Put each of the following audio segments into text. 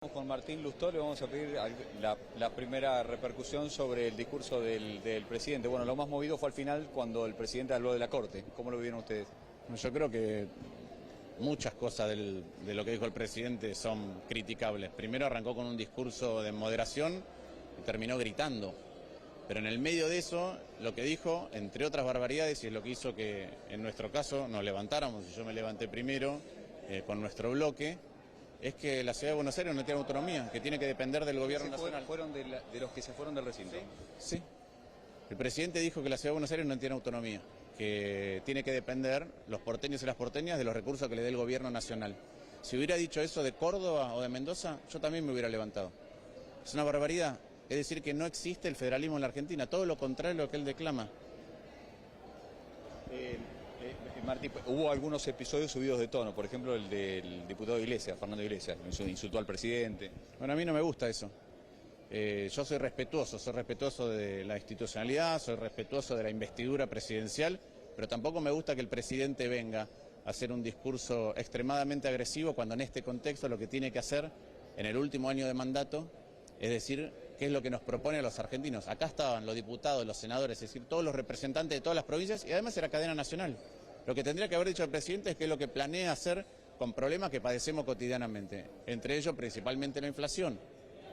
Con Martín Lustó le vamos a pedir la primera repercusión sobre el discurso del presidente. Bueno, lo más movido fue al final cuando el presidente habló de la Corte. ¿Cómo lo vieron ustedes? Yo creo que muchas cosas de lo que dijo el presidente son criticables. Primero arrancó con un discurso de moderación y terminó gritando. Pero en el medio de eso, lo que dijo, entre otras barbaridades, y es lo que hizo que en nuestro caso nos levantáramos, y yo me levanté primero con nuestro bloque, es que la Ciudad de Buenos Aires no tiene autonomía, que tiene que depender del gobierno nacional. Fueron de los que se fueron del recinto. Sí. El presidente dijo que la Ciudad de Buenos Aires no tiene autonomía, que tiene que depender los porteños y las porteñas de los recursos que le dé el gobierno nacional. Si hubiera dicho eso de Córdoba o de Mendoza, yo también me hubiera levantado. Es una barbaridad. Es decir, que no existe el federalismo en la Argentina, todo lo contrario de lo que él declama. Martín, hubo algunos episodios subidos de tono, por ejemplo el del diputado Iglesias, Fernando Iglesias, insultó al presidente. Bueno, a mí no me gusta eso. Yo soy respetuoso de la institucionalidad, soy respetuoso de la investidura presidencial, pero tampoco me gusta que el presidente venga a hacer un discurso extremadamente agresivo cuando en este contexto lo que tiene que hacer en el último año de mandato es decir qué es lo que nos propone a los argentinos. Acá estaban los diputados, los senadores, es decir, todos los representantes de todas las provincias y además era cadena nacional. Lo que tendría que haber dicho el presidente es qué es lo que planea hacer con problemas que padecemos cotidianamente, entre ellos principalmente la inflación.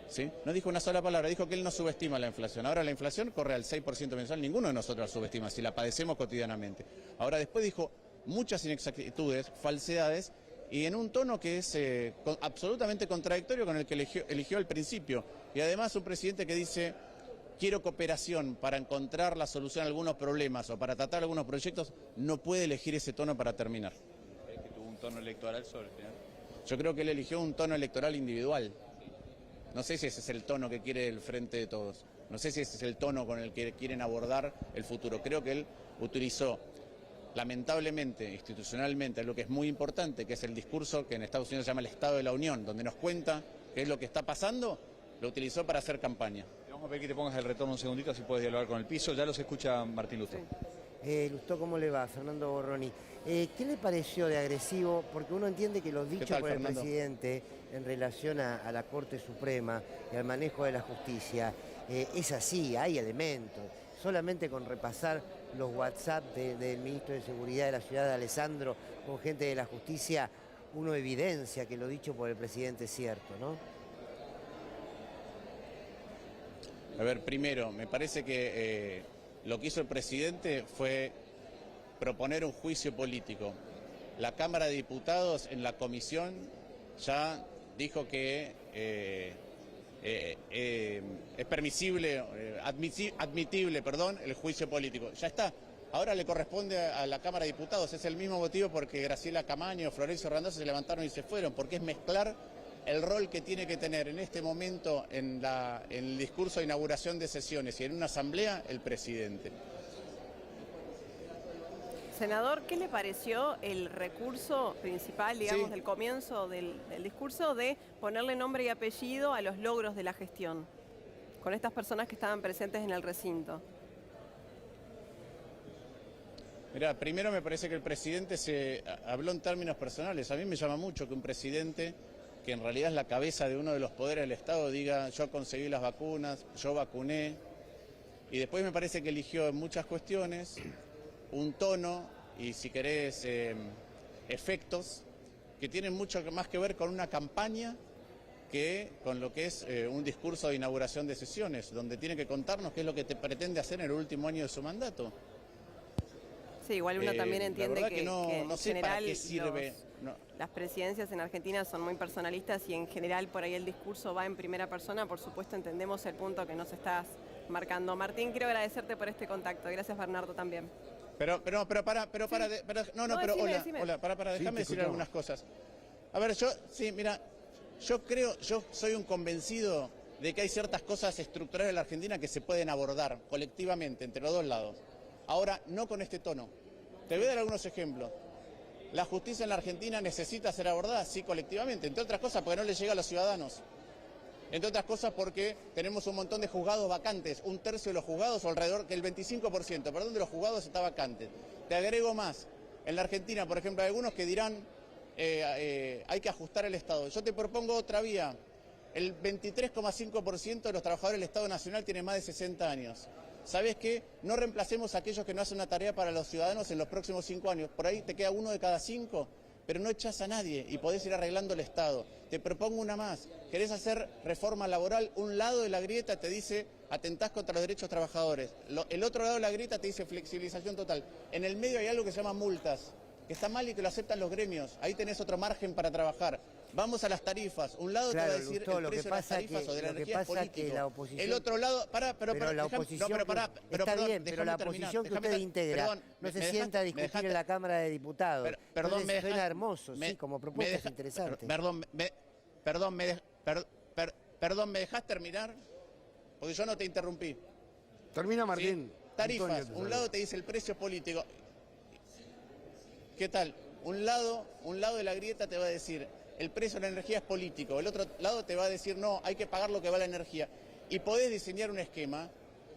¿Sí? No dijo una sola palabra, dijo que él no subestima la inflación. Ahora la inflación corre al 6% mensual, ninguno de nosotros la subestima, si la padecemos cotidianamente. Ahora después dijo muchas inexactitudes, falsedades, y en un tono que es absolutamente contradictorio con el que eligió al principio. Y además un presidente que dice: quiero cooperación para encontrar la solución a algunos problemas o para tratar algunos proyectos, no puede elegir ese tono para terminar. ¿Crees que tuvo un tono electoral sobre el final? Yo creo que él eligió un tono electoral individual. No sé si ese es el tono que quiere el Frente de Todos. No sé si ese es el tono con el que quieren abordar el futuro. Creo que él utilizó, lamentablemente, institucionalmente, algo que es muy importante, que es el discurso que en Estados Unidos se llama el Estado de la Unión, donde nos cuenta qué es lo que está pasando, lo utilizó para hacer campaña. Vamos a pedir que te pongas el retorno un segundito, así puedes dialogar con el piso. Ya los escucha Martín Lustó. Sí. Lustó, ¿cómo le va? Fernando Borroni. ¿Qué le pareció de agresivo? Porque uno entiende que lo dicho por el presidente en relación a la Corte Suprema y al manejo de la justicia es así, hay elementos. Solamente con repasar los WhatsApp del ministro de Seguridad de la ciudad de Alessandro con gente de la justicia, uno evidencia que lo dicho por el presidente es cierto, ¿no? A ver, primero, me parece que lo que hizo el presidente fue proponer un juicio político. La Cámara de Diputados en la comisión ya dijo que es permisible, admitible, el juicio político. Ya está. Ahora le corresponde a la Cámara de Diputados. Es el mismo motivo porque Graciela Camaño, Florencio Randazzo se levantaron y se fueron, porque es mezclar el rol que tiene que tener en este momento en el discurso de inauguración de sesiones y en una asamblea el presidente. Senador, ¿qué le pareció el recurso principal, digamos, del comienzo del discurso de ponerle nombre y apellido a los logros de la gestión con estas personas que estaban presentes en el recinto? Mirá, primero me parece que el presidente se habló en términos personales. A mí me llama mucho que un presidente, que en realidad es la cabeza de uno de los poderes del Estado, diga: yo conseguí las vacunas, yo vacuné. Y después me parece que eligió en muchas cuestiones un tono y, si querés, efectos que tienen mucho más que ver con una campaña que con lo que es un discurso de inauguración de sesiones, donde tiene que contarnos qué es lo que pretende hacer en el último año de su mandato. Sí, igual uno también entiende que no en sé general para qué sirve. las presidencias en Argentina son muy personalistas y en general por ahí el discurso va en primera persona. Por supuesto entendemos el punto que nos estás marcando. Martín, quiero agradecerte por este contacto. Gracias, Bernardo, también. Pero déjame decir algunas cosas. A ver, yo soy un convencido de que hay ciertas cosas estructurales en la Argentina que se pueden abordar colectivamente entre los dos lados. Ahora, no con este tono. Te voy a dar algunos ejemplos. La justicia en la Argentina necesita ser abordada, sí, colectivamente, entre otras cosas porque no le llega a los ciudadanos. Entre otras cosas porque tenemos un montón de juzgados vacantes, un tercio de los juzgados, o alrededor del 25%, de los juzgados está vacante. Te agrego más. En la Argentina, por ejemplo, hay algunos que dirán hay que ajustar el Estado. Yo te propongo otra vía. el 23,5% de los trabajadores del Estado Nacional tienen más de 60 años. ¿Sabés qué? No reemplacemos a aquellos que no hacen una tarea para los ciudadanos en los próximos 5 años. Por ahí te queda 1 de cada 5, pero no echás a nadie y podés ir arreglando el Estado. Te propongo una más. ¿Querés hacer reforma laboral? Un lado de la grieta te dice atentás contra los derechos trabajadores. El otro lado de la grieta te dice flexibilización total. En el medio hay algo que se llama multas, que está mal y que lo aceptan los gremios. Ahí tenés otro margen para trabajar. Vamos a las tarifas. Un lado te va a decir Lustó, el precio de las tarifas o de la energía es político. La oposición, el otro lado, está bien, pero la oposición que usted integra no se sienta a discutir en la Cámara de Diputados. Entonces suena hermoso, sí, como propuesta es interesante. Perdón, ¿me dejás terminar? Porque yo no te interrumpí. Termina, Martín. ¿Sí? Tarifas, un lado te dice el precio político. ¿Qué tal? Un lado de la grieta te va a decir el precio de la energía es político, el otro lado te va a decir no, hay que pagar lo que vale la energía. Y podés diseñar un esquema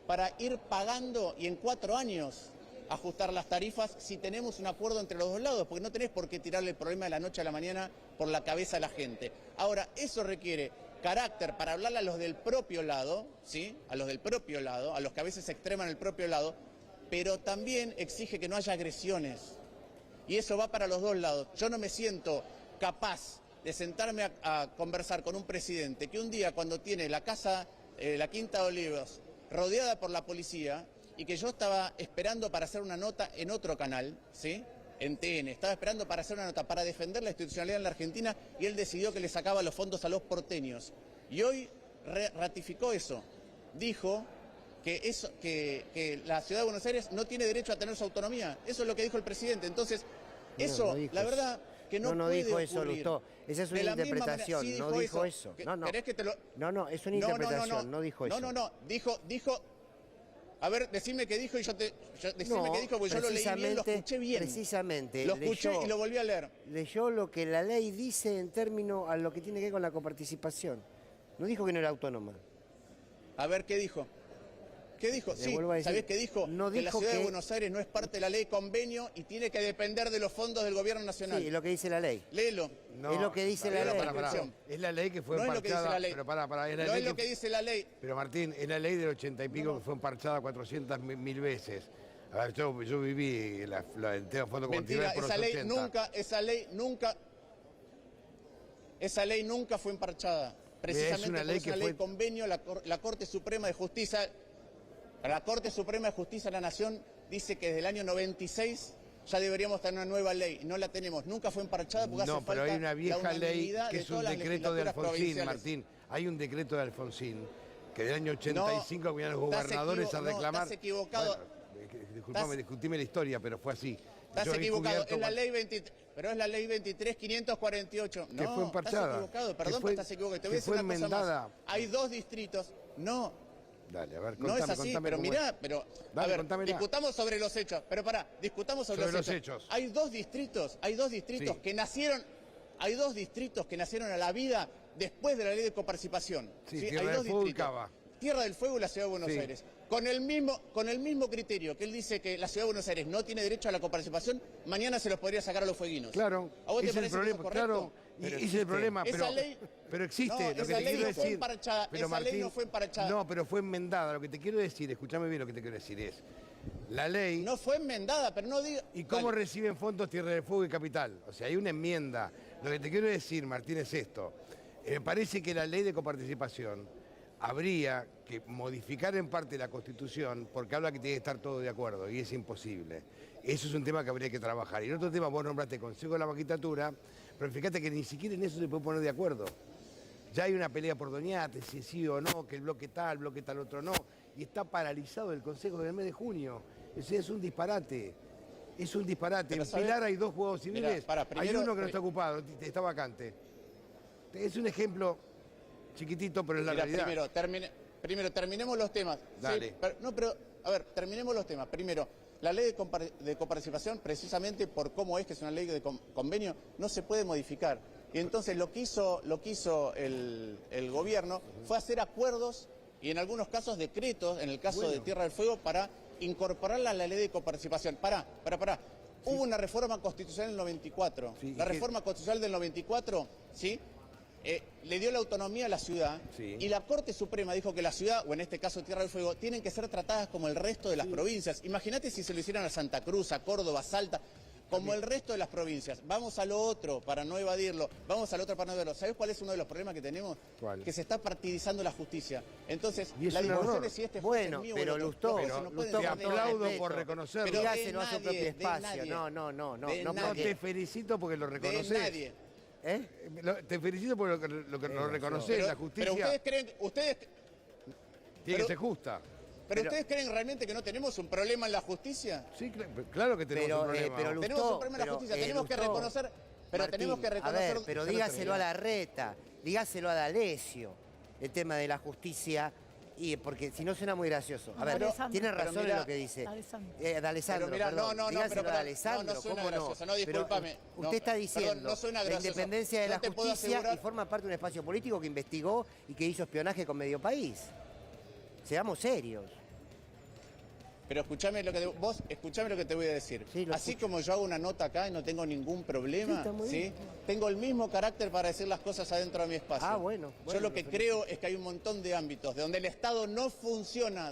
para ir pagando y en 4 años ajustar las tarifas si tenemos un acuerdo entre los dos lados, porque no tenés por qué tirarle el problema de la noche a la mañana por la cabeza a la gente. Ahora, eso requiere carácter para hablarle a los del propio lado, ¿sí? A los del propio lado, a los que a veces se extreman el propio lado, pero también exige que no haya agresiones. Y eso va para los dos lados. Yo no me siento capaz de sentarme a conversar con un presidente que un día cuando tiene la casa, la Quinta de Olivos, rodeada por la policía, y que yo estaba esperando para hacer una nota en otro canal, ¿sí? En TN, estaba esperando para hacer una nota para defender la institucionalidad en la Argentina y él decidió que le sacaba los fondos a los porteños. Y hoy ratificó eso. Dijo que la Ciudad de Buenos Aires no tiene derecho a tener su autonomía. Eso es lo que dijo el presidente. Entonces, eso, la verdad, que no puede dijo eso, ocurrir. Lustó. Esa es una interpretación, manera, sí no dijo eso. ¿Querés que te lo... No, es una interpretación, no dijo eso. Dijo... A ver, decime qué dijo y decime qué dijo, porque yo lo leí bien, lo escuché bien. Precisamente. Lo escuché y lo volví a leer. Leyó lo que la ley dice en términos a lo que tiene que ver con la coparticipación. No dijo que no era autónoma. A ver, ¿qué dijo? ¿Qué dijo? Sí, ¿sabés qué dijo? No que dijo la Ciudad de Buenos Aires no es parte de la ley convenio y tiene que depender de los fondos del gobierno nacional. Sí, es lo que dice la ley. Léelo. No, es lo que dice la ley. Es la ley que fue no emparchada. Es lo que dice la ley. Pero es la no ley es lo que dice la ley. Pero Martín, es la ley del 80 y pico que fue emparchada 400.000 veces. A ver, yo viví el tema fondo Mentira, esa ley nunca fue emparchada. Precisamente es una ley que fue convenio, la Corte Suprema de Justicia. La Corte Suprema de Justicia de la Nación dice que desde el año 96 ya deberíamos tener una nueva ley y no la tenemos. Nunca fue emparchada porque hace falta pero hay una vieja ley que es un decreto de Alfonsín, Martín. Hay un decreto de Alfonsín que del año 85 venían los gobernadores a reclamar. Estás equivocado. Disculpame, discutime la historia, pero fue así. Estás equivocado, es la ley 23, pero es la ley 23.548. Que fue emparchada. Estás equivocado, perdón, pero estás equivocado. Te voy a decir una cosa más. Hay 2 distritos, Dale, a ver, no es así, pero mirá, discutamos sobre los hechos. Pero discutamos sobre los hechos. Hay dos distritos sí. que nacieron a la vida después de la ley de coparticipación. Sí, Tierra del Fuego y Cava. Tierra del Fuego y la Ciudad de Buenos Aires. Con el mismo criterio que él dice que la Ciudad de Buenos Aires no tiene derecho a la coparticipación, mañana se los podría sacar a los fueguinos. Claro, ¿A vos te parece que eso es correcto? Claro, ese es el problema, pero existe. No, esa ley no fue emparchada. Esa ley no fue emparchada. No, pero fue enmendada. Lo que te quiero decir, escúchame bien lo que te quiero decir es, la ley... No fue enmendada, pero no diga... ¿Y cómo reciben fondos Tierra del Fuego y Capital? O sea, hay una enmienda. Lo que te quiero decir, Martín, es esto. Me parece que la ley de coparticipación habría que modificar en parte la Constitución porque habla que tiene que estar todo de acuerdo y es imposible. Eso es un tema que habría que trabajar. Y en otro tema vos nombraste el Consejo de la Magistratura, pero fíjate que ni siquiera en eso se puede poner de acuerdo. Ya hay una pelea por Doñate, si sí o no, que el bloque tal otro no, y está paralizado el Consejo desde el mes de junio. Ese es un disparate. Es un disparate. En Pilar hay 2 juegos civiles, hay uno que no está ocupado, está vacante. Es un ejemplo chiquitito, pero es la realidad. Primero, terminemos los temas. Dale. Sí, terminemos los temas. Primero, la ley de coparticipación, precisamente por cómo es que es una ley de convenio, no se puede modificar. Y entonces lo que hizo el gobierno fue hacer acuerdos y en algunos casos decretos, en el caso de Tierra del Fuego, para incorporarla a la ley de coparticipación. Hubo una reforma constitucional en el 94. La reforma constitucional del 94, ¿sí? le dio la autonomía a la ciudad, Sí. y la Corte Suprema dijo que la ciudad, o en este caso Tierra del Fuego, tienen que ser tratadas como el resto de las provincias. Imagínate si se lo hicieran a Santa Cruz, a Córdoba, a Salta, como el resto de las provincias. Vamos a lo otro para no evadirlo, vamos al otro para no evadirlo. ¿Sabés cuál es uno de los problemas que tenemos? ¿Cuál? Que se está partidizando la justicia. Entonces, Y es la un discusión error. es si este juez Bueno, es mío pero o el otro. Lustó, No, pero eso no puede Lustó, ser. Te con todo aplaudo respeto. por reconocerlo. Pero Dígaselo a su nadie, propio de espacio. nadie. No, De No, nadie. te felicito porque lo De reconoces. nadie. ¿Eh? Te felicito porque lo reconoces. La justicia Pero ustedes creen, tiene que ser justa. pero ustedes creen realmente que no tenemos un problema en la justicia. Sí, claro que tenemos un problema. pero Lustó, Tenemos un problema en la justicia, tenemos que Lustó, reconocer, pero Martín, tenemos que a reconocer. ver, pero Ya lo dígaselo terminé. a Larreta, dígaselo a D'Alessio, el tema de la justicia, y porque si no suena muy gracioso. A ver, D'Alessandro. tiene Pero razón mira, en lo que dice. D'Alessandro. D'Alessandro, Pero mirá, perdón, no, dígaselo pero a D'Alessandro, no suena ¿cómo no? gracioso, no, Pero discúlpame. usted No, está perdón, diciendo no suena la gracioso. independencia de Yo la te puedo justicia asegurar- y forma parte de un espacio político que investigó y que hizo espionaje con medio país. Seamos serios. Pero escúchame lo que te voy a decir. Sí, lo Así escucho. como yo hago una nota acá y no tengo ningún problema, Sí, está muy bien. tengo el mismo carácter para decir las cosas adentro de mi espacio. Ah, bueno, Yo lo que lo creo es que hay un montón de ámbitos de donde el Estado no funciona,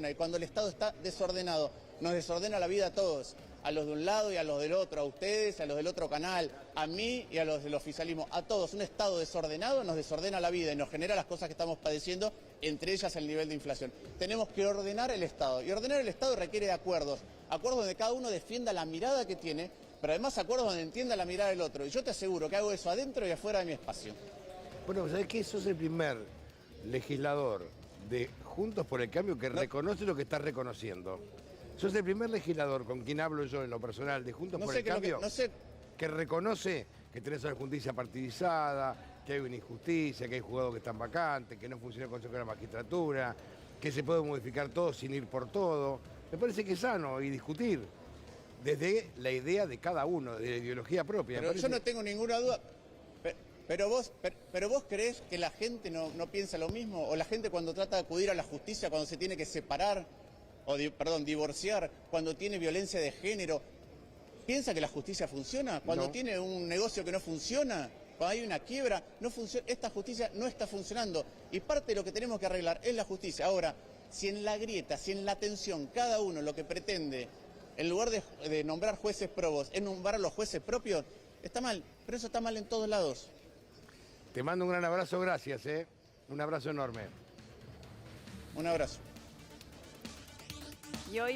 y cuando el Estado está desordenado, nos desordena la vida a todos, a los de un lado y a los del otro, a ustedes, a los del otro canal, a mí y a los del oficialismo, a todos. Un Estado desordenado nos desordena la vida y nos genera las cosas que estamos padeciendo, entre ellas el nivel de inflación. Tenemos que ordenar el Estado, y ordenar el Estado requiere de acuerdos donde cada uno defienda la mirada que tiene, pero además acuerdos donde entienda la mirada del otro. Y yo te aseguro que hago eso adentro y afuera de mi espacio. Bueno, ¿sabés qué? Sos el primer legislador de Juntos por el Cambio que reconoce lo que está reconociendo. Sos el primer legislador con quien hablo yo en lo personal de Juntos por el Cambio que reconoce que tenés una justicia partidizada, que hay una injusticia, que hay juzgados que están vacantes, que no funciona el Consejo de la Magistratura, que se puede modificar todo sin ir por todo. Me parece que es sano y discutir desde la idea de cada uno, de la ideología propia. Pero yo no tengo ninguna duda. Pero vos creés que la gente no piensa lo mismo, o la gente cuando trata de acudir a la justicia, cuando se tiene que separar, divorciar, cuando tiene violencia de género, piensa que la justicia funciona, cuando No. tiene un negocio que no funciona, cuando hay una quiebra, no funciona, esta justicia no está funcionando, y parte de lo que tenemos que arreglar es la justicia. Ahora, si en la grieta, si en la tensión, cada uno lo que pretende, en lugar de nombrar jueces probos, es nombrar a los jueces propios, está mal, pero eso está mal en todos lados. Te mando un gran abrazo, gracias, un abrazo enorme. Un abrazo. Y hoy